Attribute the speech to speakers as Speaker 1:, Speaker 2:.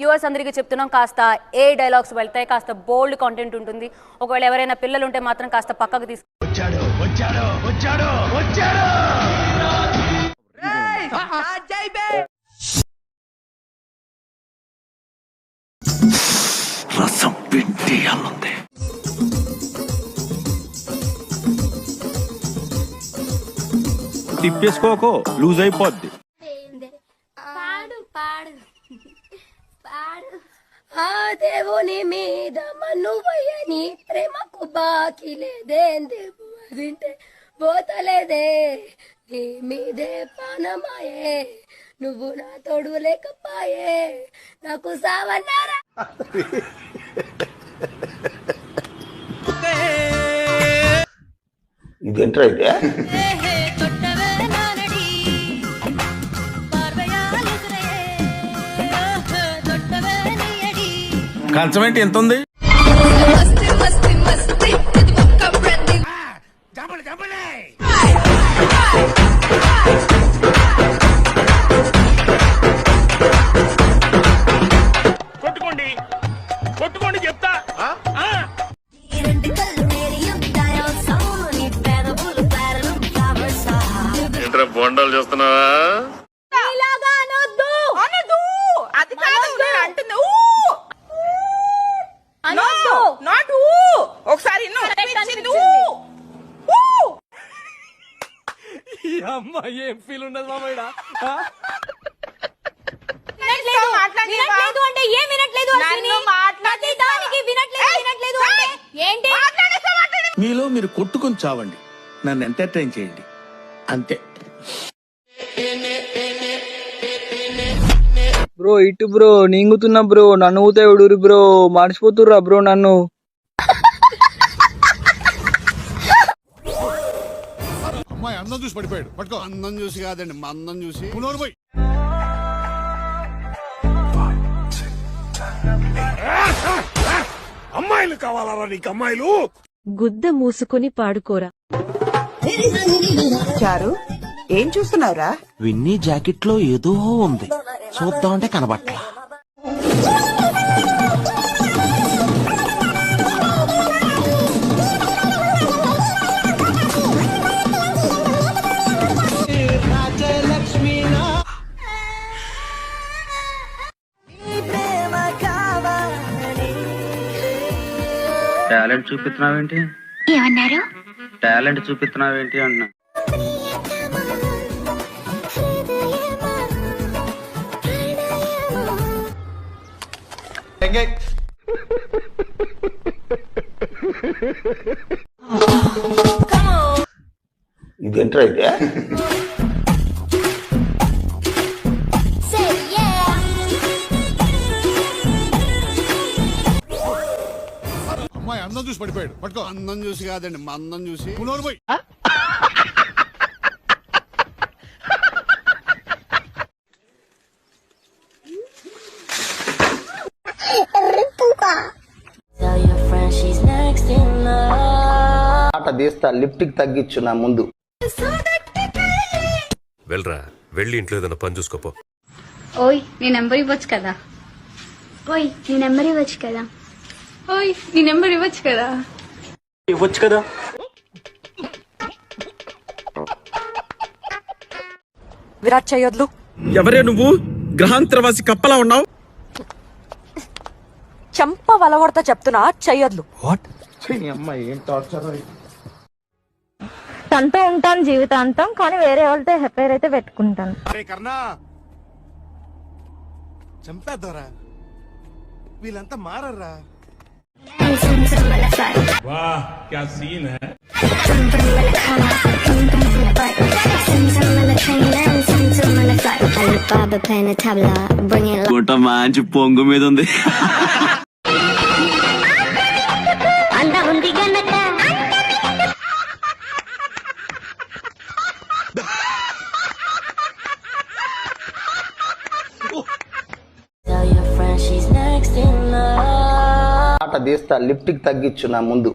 Speaker 1: US అందరికీ చెప్తున్నాం, కాస్త ఏ డైలాగ్స్ వెళ్తాయి, కాస్త బోల్డ్ కంటెంట్ ఉంటుంది. ఒకవేళ ఎవరైనా పిల్లలు ఉంటే మాత్రం కాస్త పక్కకు
Speaker 2: వచ్చాడు. రసం పిండియాలంది.
Speaker 3: తిప్పేసుకోకో, లూజ్ అయిపోద్ది.
Speaker 4: ఆ దేవుని మీద మనువయ్యని ప్రేమకు బాకీ లేదేం దేవు అదింటే పోతలేదే, నీ మీదే పానమాయే, నువ్వు నా తోడు లేకపాయే, నాకు సావన్నారా.
Speaker 2: ఇదేంట్రా ఇదే?
Speaker 3: కంచం ఏంటి ఎంత ఉంది?
Speaker 5: కొట్టుకోండి చెప్తా.
Speaker 6: ఏంట్రా బొండాలు చేస్తున్నావా?
Speaker 5: ఒకసారి
Speaker 3: అమ్మాయి ఏం ఫీల్ ఉండదు మామయ్య.
Speaker 2: మీలో మీరు కొట్టుకొని చావండి, నన్ను ఎంటర్టైన్ చేయండి అంతే.
Speaker 7: బ్రో ఇటు బ్రో నీంగుతున్నా బ్రో, నన్ను ఊతాడు బ్రో, మర్చిపోతుర్రా బ్రో నన్ను.
Speaker 8: అమ్మాయి అందం చూసి పడిపోయాడు. పట్టుకో. అందం చూసి కాదండి, మా అందం చూసి. పోయి
Speaker 2: అమ్మాయిలు కావాలా నీకు? అమ్మాయిలు
Speaker 9: గుద్ద మూసుకొని పాడుకోరా.
Speaker 10: చారు ఏం చూస్తున్నావురా?
Speaker 2: విన్నీ జాకెట్ లో ఏదో ఉంది, చూద్దామంటే కనబట్లా.
Speaker 7: టాలెంట్ చూపిస్తున్నావేంటి?
Speaker 4: ఏమన్నారు?
Speaker 7: టాలెంట్ చూపిస్తున్నావేంటి అన్నా.
Speaker 2: ఇదేంట్రా ఇదే?
Speaker 8: అమ్మాయి అందం చూసి పడిపోయాడు. పట్టుకో. అందం చూసి కాదండి, మా అందం చూసి. పోయి
Speaker 2: ఆట తీస్తా, లిఫ్ట్కి తగ్గించు నా ముందు.
Speaker 6: వెళ్ళరా, వెళ్ళి ఇంట్లో ఏదైనా పని చూసుకోపో.
Speaker 4: ఓయ్ నీ నెంబర్ ఇవ్వచ్చు కదా. ఓయ్ నీ నెంబర్ ఇవ్వచ్చు కదా. ఓయ్ నీ నెంబర్ ఇవ్వచ్చు కదా.
Speaker 7: ఇవ్వచ్చు కదా.
Speaker 9: విరాట్ చేయొద్దు.
Speaker 3: ఎవరే నువ్వు? గ్రహాంతరవాసి కప్పలా ఉన్నావు.
Speaker 9: చంప వలగొడతా చెప్తున్నా, చెయ్యొద్దు.
Speaker 2: అమ్మాయి ఏం టార్చర్.
Speaker 11: తనతో ఉంటాను జీవితాంతం, కానీ వేరే వాళ్ళతో హెపేర్ అయితే పెట్టుకుంటాను.
Speaker 8: కర్ణా చంపేద్దారా, వీళ్ళంతా మారరా.
Speaker 7: గుట్ట మంచి పొంగు మీద ఉంది.
Speaker 2: ఆట తీస్తా, లిఫ్ట్కి తగ్గించు నా ముందు.